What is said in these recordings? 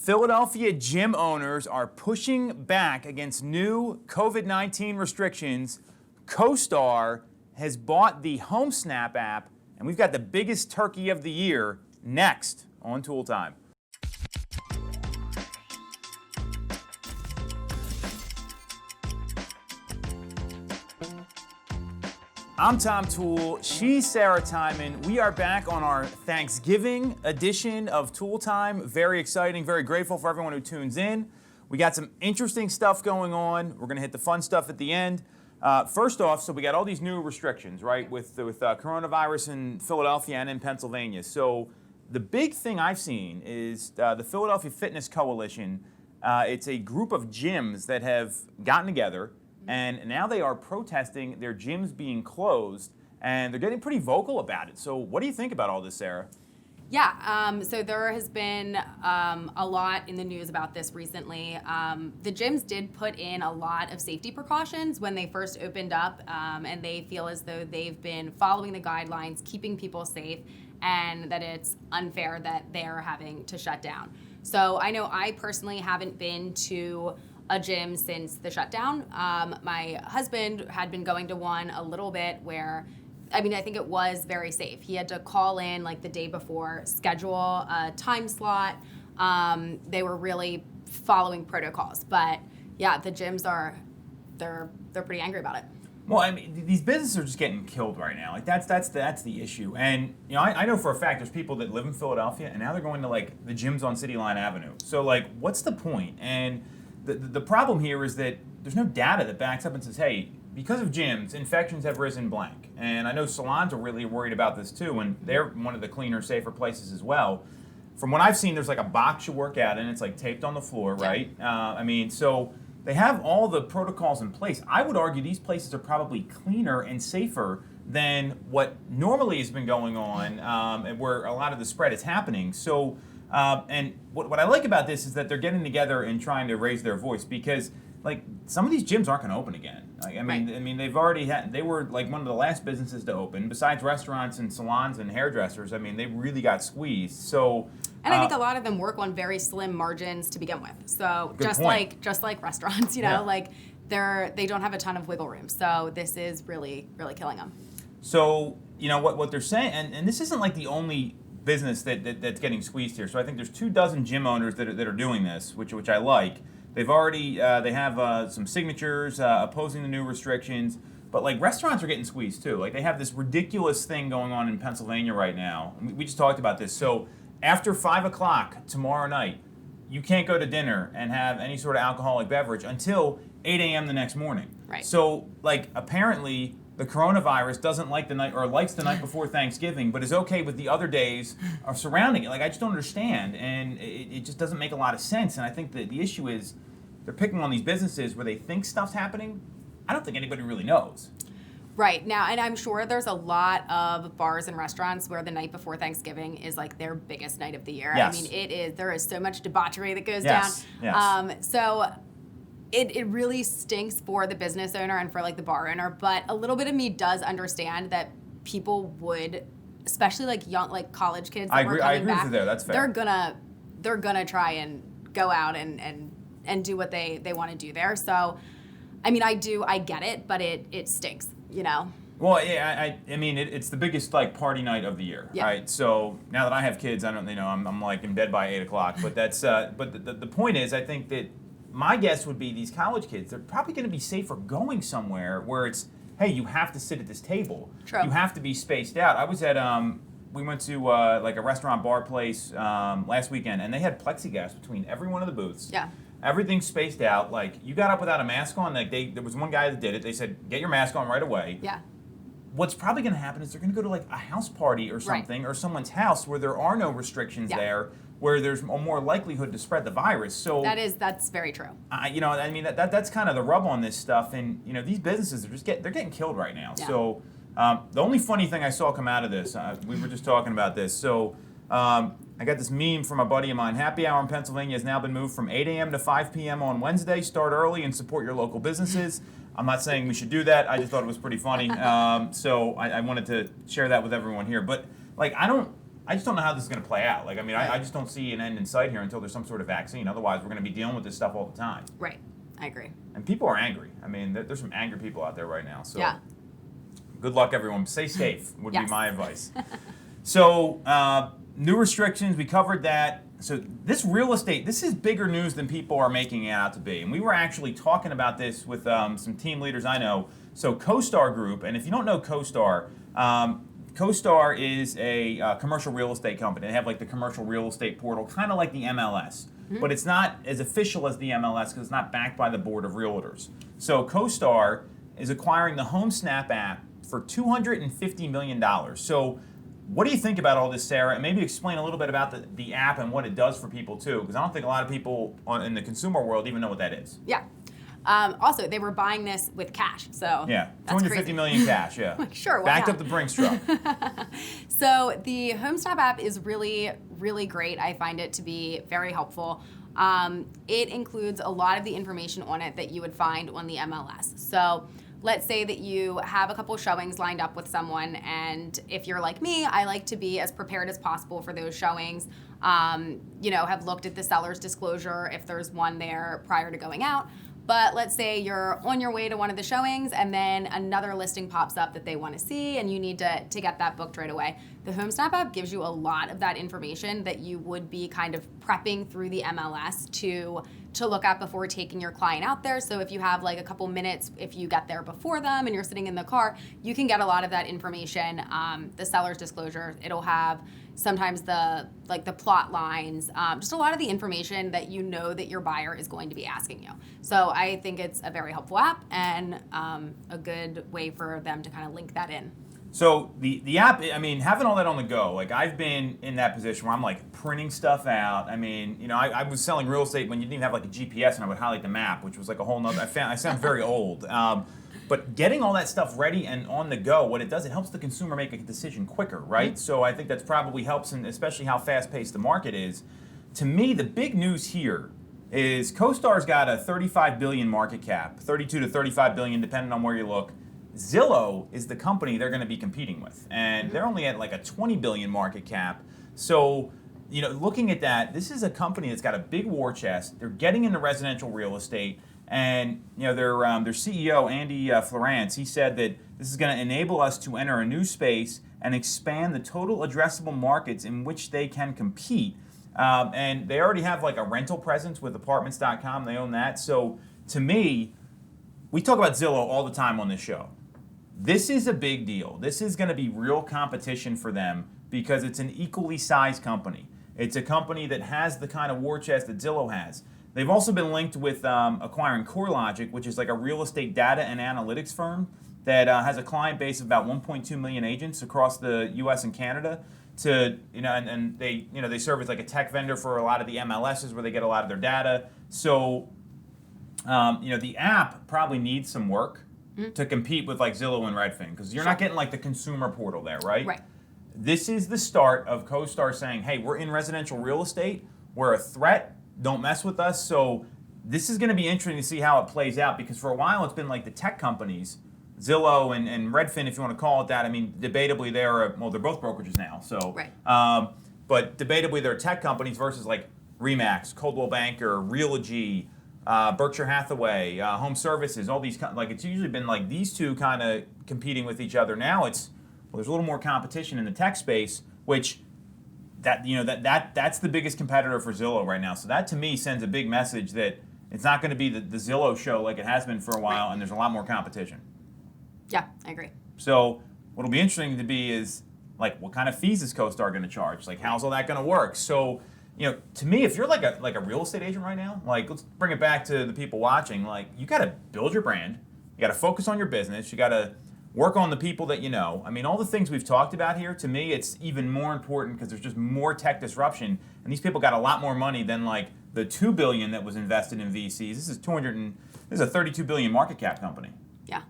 Philadelphia gym owners are pushing back against new COVID-19 restrictions. Costar has bought the Homesnap app, and we've got the biggest turkey of the year next on Toole Time. I'm Tom Toole, she's Sarah Tymon. We are back on our Thanksgiving edition of Toole Time. Very exciting, very grateful for everyone who tunes in. We got some interesting stuff going on. We're gonna hit the fun stuff at the end. First off, so we got all these new restrictions, right, with coronavirus in Philadelphia and in Pennsylvania. So the big thing I've seen is the Philadelphia Fitness Coalition. It's a group of gyms that have gotten together, and now they are protesting their gyms being closed, and they're getting pretty vocal about it. So what do you think about all this, Sarah? Yeah, so there has been a lot in the news about this recently. The gyms did put in a lot of safety precautions when they first opened up, and they feel as though they've been following the guidelines, keeping people safe, and that it's unfair that they're having to shut down. So I know I personally haven't been to a gym since the shutdown. My husband had been going to one a little bit where, I think it was very safe. He had to call in like the day before, schedule a time slot. They were really following protocols. But yeah, the gyms they're pretty angry about it. Well, these businesses are just getting killed right now. Like that's the issue. And I know for a fact there's people that live in Philadelphia and now they're going to like the gyms on City Line Avenue. So like, what's the point? And the problem here is that there's no data that backs up and says, hey, because of gyms, infections have risen blank. And I know salons are really worried about this too, and they're one of the cleaner, safer places as well. From what I've seen, there's like a box you work out in, it's like taped on the floor, right? So they have all the protocols in place. I would argue these places are probably cleaner and safer than what normally has been going on, and where a lot of the spread is happening. So, and what I like about this is that they're getting together and trying to raise their voice, because like some of these gyms aren't going to open again. They've already they were like one of the last businesses to open besides restaurants and salons and hairdressers. They really got squeezed. So, and I think a lot of them work on very slim margins to begin with. So just point. like restaurants, like they don't have a ton of wiggle room. So this is really, really killing them. So what they're saying, and this isn't like the only business that's getting squeezed here. So I think there's 24 gym owners that are doing this, which I like. They've already they have some signatures opposing the new restrictions, but like restaurants are getting squeezed too. Like they have this ridiculous thing going on in Pennsylvania right now. We just talked about this. So after 5 o'clock tomorrow night, you can't go to dinner and have any sort of alcoholic beverage until 8 a.m. the next morning. Right. So like apparently the coronavirus doesn't like the night, or likes the night before Thanksgiving, but is okay with the other days surrounding it. Like I just don't understand, and it just doesn't make a lot of sense. And I think that the issue is they're picking on these businesses where they think stuff's happening. I don't think anybody really knows. Right now, and I'm sure there's a lot of bars and restaurants where the night before Thanksgiving is like their biggest night of the year. Yes. It is. There is so much debauchery that goes Yes. down. Yes. So it really stinks for the business owner and for like the bar owner. But a little bit of me does understand that people would, especially like young, like college kids that were coming back. I agree with you there. That's fair. They're gonna try and go out and do what they want to do there. So, I get it, but it stinks, Well, yeah, it's the biggest like party night of the year, yeah. Right? So now that I have kids, I'm like in bed by 8 o'clock. But that's but the point is, I think that my guess would be these college kids, they're probably going to be safer going somewhere where it's, hey, you have to sit at this table. True. You have to be spaced out. I was at we went to like a restaurant bar place last weekend, and they had plexiglass between every one of the booths. Yeah. Everything's spaced out. Like you got up without a mask on. Like there was one guy that did it. They said, get your mask on right away. Yeah. What's probably going to happen is they're going to go to like a house party or something, or someone's house where there are no restrictions there, where there's a more likelihood to spread the virus. So that's very true. That's kind of the rub on this stuff, and these businesses they're getting killed right now. Yeah. So the only funny thing I saw come out of this, we were just talking about this. So I got this meme from a buddy of mine. Happy hour in Pennsylvania has now been moved from 8 a.m. to 5 p.m. on Wednesday. Start early and support your local businesses. I'm not saying we should do that. I just thought it was pretty funny. So I wanted to share that with everyone here. But like, I don't I just don't know how this is going to play out. Like, I mean, I just don't see an end in sight here until there's some sort of vaccine. Otherwise, we're going to be dealing with this stuff all the time. Right. I agree. And people are angry. I mean, there's some angry people out there right now. So Yeah. good luck, everyone. Stay safe would be Yes. my advice. So new restrictions, we covered that. So this real estate, this is bigger news than people are making it out to be. And we were actually talking about this with some team leaders I know. So Costar Group, and if you don't know Costar, Costar is a commercial real estate company. They have like the commercial real estate portal, kind of like the MLS. But it's not as official as the MLS because it's not backed by the Board of Realtors. So Costar is acquiring the Homesnap app for $250 million. So what do you think about all this, Sarah? And maybe explain a little bit about the app and what it does for people too, because I don't think a lot of people in the consumer world even know what that is. Yeah. Also, they were buying this with cash, so Yeah, that's 250 crazy. million cash, yeah. Like, sure, why Backed not? up the Brinks truck. So the Homesnap app is really, really great. I find it to be very helpful. It includes a lot of the information on it that you would find on the MLS. So let's say that you have a couple showings lined up with someone, and if you're like me, I like to be as prepared as possible for those showings. Have looked at the seller's disclosure if there's one there prior to going out. But let's say you're on your way to one of the showings and then another listing pops up that they want to see and you need to get that booked right away. The Homesnap app gives you a lot of that information that you would be kind of prepping through the MLS to look at before taking your client out there. So if you have like a couple minutes, if you get there before them and you're sitting in the car, you can get a lot of that information. The seller's disclosure, it'll have sometimes the plot lines, just a lot of the information that you know that your buyer is going to be asking you. So I think it's a very helpful app and a good way for them to kind of link that in. So the app, I mean, having all that on the go, like I've been in that position where I'm like printing stuff out. I mean, I was selling real estate when you didn't even have like a GPS and I would highlight the map, which was like a whole nother, I sound very old. But getting all that stuff ready and on the go, what it does, it helps the consumer make a decision quicker, right? Mm-hmm. So I think that's probably helps, and especially how fast-paced the market is. To me, the big news here is CoStar's got a 35 billion market cap, 32 to 35 billion, depending on where you look. Zillow is the company they're going to be competing with, and they're only at like a 20 billion market cap. So, looking at that, this is a company that's got a big war chest. They're getting into residential real estate. And their CEO, Andy Florance, he said that this is going to enable us to enter a new space and expand the total addressable markets in which they can compete. And they already have like a rental presence with Apartments.com. They own that. So to me, we talk about Zillow all the time on this show. This is a big deal. This is going to be real competition for them because it's an equally sized company. It's a company that has the kind of war chest that Zillow has. They've also been linked with acquiring CoreLogic, which is like a real estate data and analytics firm that has a client base of about 1.2 million agents across the U.S. and Canada. And they serve as like a tech vendor for a lot of the MLSs where they get a lot of their data. So, the app probably needs some work to compete with like Zillow and Redfin because you're not getting like the consumer portal there, right? Right. This is the start of CoStar saying, hey, we're in residential real estate. We're a threat. Don't mess with us. So this is going to be interesting to see how it plays out because for a while it's been like the tech companies, Zillow and Redfin, if you want to call it that. I mean, debatably they're both brokerages now. So, right. But debatably they're tech companies versus like Remax, Coldwell Banker, Realogy, Berkshire Hathaway, Home Services, all these like it's usually been like these two kind of competing with each other. Now there's a little more competition in the tech space, which. That's the biggest competitor for Zillow right now. So that to me sends a big message that it's not going to be the Zillow show like it has been for a while, right. And there's a lot more competition. Yeah, I agree. So what'll be interesting to be is like what kind of fees is CoStar going to charge? Like how's all that going to work? So to me, if you're like a real estate agent right now, like let's bring it back to the people watching. Like you got to build your brand, you got to focus on your business, you got to work on the people that you know. I mean, all the things we've talked about here, to me, it's even more important because there's just more tech disruption. And these people got a lot more money than like the $2 billion that was invested in VCs. This is a $32 billion market cap company. Yeah.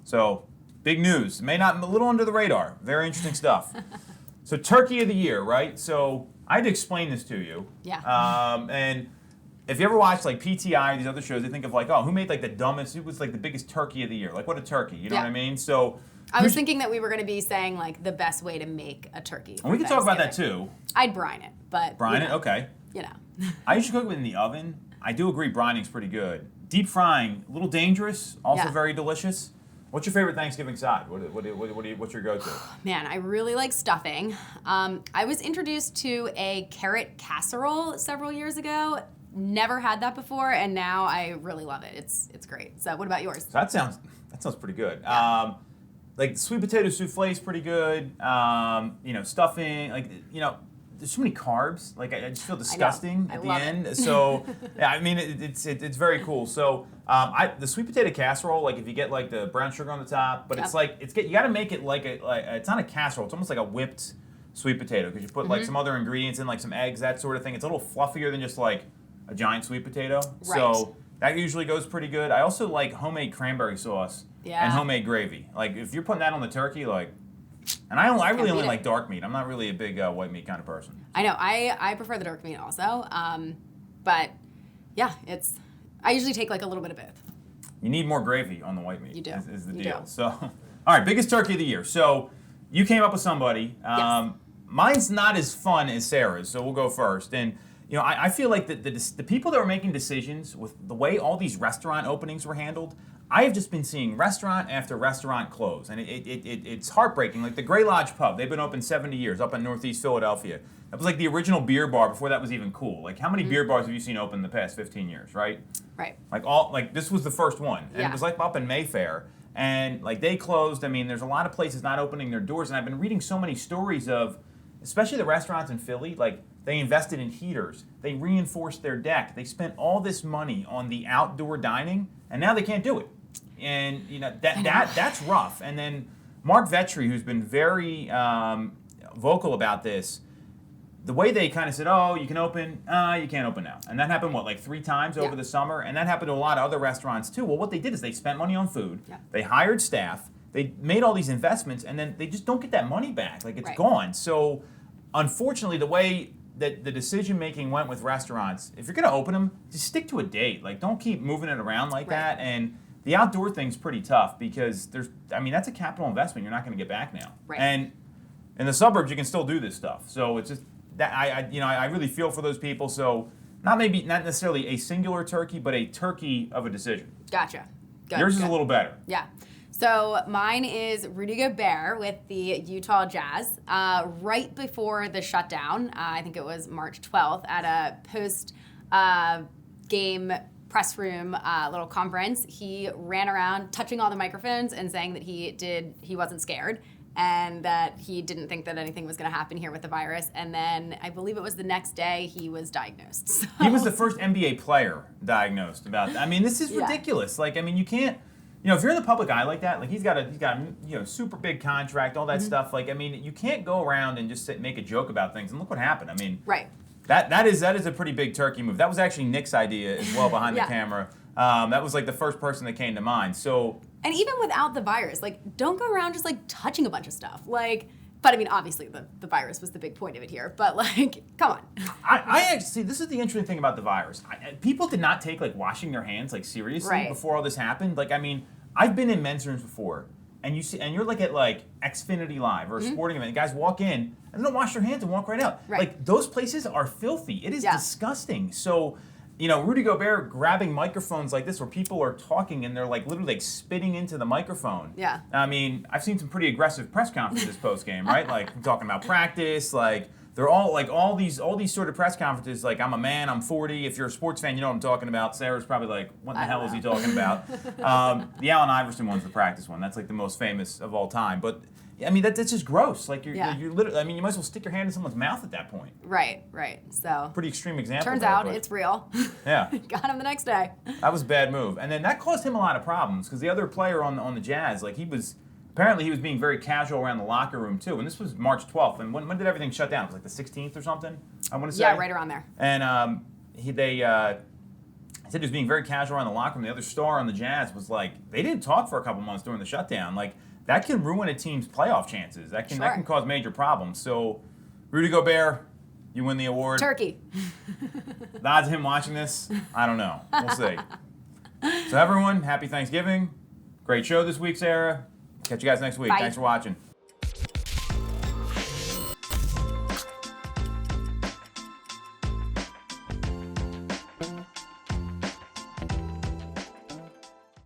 So big news. A little under the radar. Very interesting stuff. So Turkey of the Year, right? So I had to explain this to you. Yeah. And if you ever watch like PTI or these other shows, they think of like, oh, who made like who was like the biggest turkey of the year? Like what a turkey, you know what I mean? So I was thinking that we were going to be saying like the best way to make a turkey. And we can talk about that too. I'd brine it, but brine it, okay. You know. I usually cook it in the oven. I do agree brining's pretty good. Deep frying, a little dangerous, also very delicious. What's your favorite Thanksgiving side? What's your go-to? Man, I really like stuffing. I was introduced to a carrot casserole several years ago. Never had that before, and now I really love it. It's great. So, what about yours? So that sounds pretty good. Yeah. Like sweet potato souffle is pretty good. Stuffing, there's so many carbs. Like I just feel disgusting at the end. So yeah, I mean it's very cool. So the sweet potato casserole, like if you get like the brown sugar on the top, but it's like you got to make it like it's not a casserole. It's almost like a whipped sweet potato because you put like some other ingredients in, like some eggs, that sort of thing. It's a little fluffier than just like a giant sweet potato. Right. So that usually goes pretty good. I also like homemade cranberry sauce and homemade gravy. Like if you're putting that on the turkey, like. And I really only like dark meat. I'm not really a big white meat kind of person. I know. I prefer the dark meat also. But yeah, I usually take like a little bit of both. You need more gravy on the white meat. You do. Is the you deal. Do. So, all right, biggest turkey of the year. So you came up with somebody. Yes. Mine's not as fun as Sarah's, so we'll go first. And I feel like the people that were making decisions with the way all these restaurant openings were handled, I have just been seeing restaurant after restaurant close, and it's heartbreaking. Like the Gray Lodge Pub, they've been open 70 years up in Northeast Philadelphia. That was like the original beer bar before that was even cool. Like how many beer bars have you seen open in the past 15 years, right? Right. Like this was the first one, and it was like up in Mayfair, and like they closed. I mean, there's a lot of places not opening their doors, and I've been reading so many stories of, especially the restaurants in Philly, like they invested in heaters, they reinforced their deck, they spent all this money on the outdoor dining, and now they can't do it. And that's rough. And then Mark Vetri, who's been very vocal about this, the way they kind of said, oh, you can open, you can't open now. And that happened, like 3 times over the summer? And that happened to a lot of other restaurants too. Well, what they did is they spent money on food, they hired staff, they made all these investments, and then they just don't get that money back. Like it's gone. So unfortunately, the way that the decision-making went with restaurants, if you're going to open them, just stick to a date. Like don't keep moving it around like that. And the outdoor thing's pretty tough because that's a capital investment you're not going to get back now. Right. And in the suburbs, you can still do this stuff. So it's just that I really feel for those people. So not necessarily a singular turkey, but a turkey of a decision. Gotcha. Good. Yours is a little better. Yeah. So mine is Rudy Gobert with the Utah Jazz. Right before the shutdown, I think it was March 12th, at a post-game press room little conference, he ran around touching all the microphones and saying that he wasn't scared and that he didn't think that anything was going to happen here with the virus. And then I believe it was the next day he was diagnosed. So. He was the first NBA player diagnosed about that. I mean, this is ridiculous. Like, I mean, you can't. If you're in the public eye like that, like he's got a super big contract, all that stuff. Like, I mean, you can't go around and just make a joke about things. And look what happened. I mean, right. That is a pretty big turkey move. That was actually Nick's idea as well behind the camera. That was like the first person that came to mind. So. And even without the virus, like don't go around just like touching a bunch of stuff. Like, but I mean, obviously the virus was the big point of it here. But like, come on. I actually see. This is the interesting thing about the virus. People did not take like washing their hands like seriously before all this happened. Like, I mean, I've been in men's rooms before, and you're like at like Xfinity Live or a sporting event. Guys walk in and they don't wash their hands and walk right out. Right. Like those places are filthy. It is disgusting. So. Rudy Gobert grabbing microphones like this where people are talking and they're like literally like spitting into the microphone. Yeah. I mean, I've seen some pretty aggressive press conferences post-game, right? Like talking about practice, like they're all like all these sort of press conferences, like I'm a man, I'm 40. If you're a sports fan, you know what I'm talking about. Sarah's probably like, what the hell is he talking about? The Allen Iverson one's the practice one. That's like the most famous of all time. But I mean, that's just gross. Like you're literally. I mean, you might as well stick your hand in someone's mouth at that point. Right. So. Pretty extreme example. Turns out it's real. Yeah. Got him the next day. That was a bad move, and then that caused him a lot of problems because the other player on the Jazz, like he was being very casual around the locker room too. And this was March 12th. And when did everything shut down? It was like the 16th or something. I want to say. Yeah, right around there. And he said he was being very casual around the locker room. The other star on the Jazz was like, they didn't talk for a couple months during the shutdown. Like. That can ruin a team's playoff chances. That can cause major problems. So, Rudy Gobert, you win the award. Turkey. The odds of him watching this, I don't know. We'll see. So everyone, happy Thanksgiving. Great show this week, Sarah. Catch you guys next week. Bye. Thanks for watching.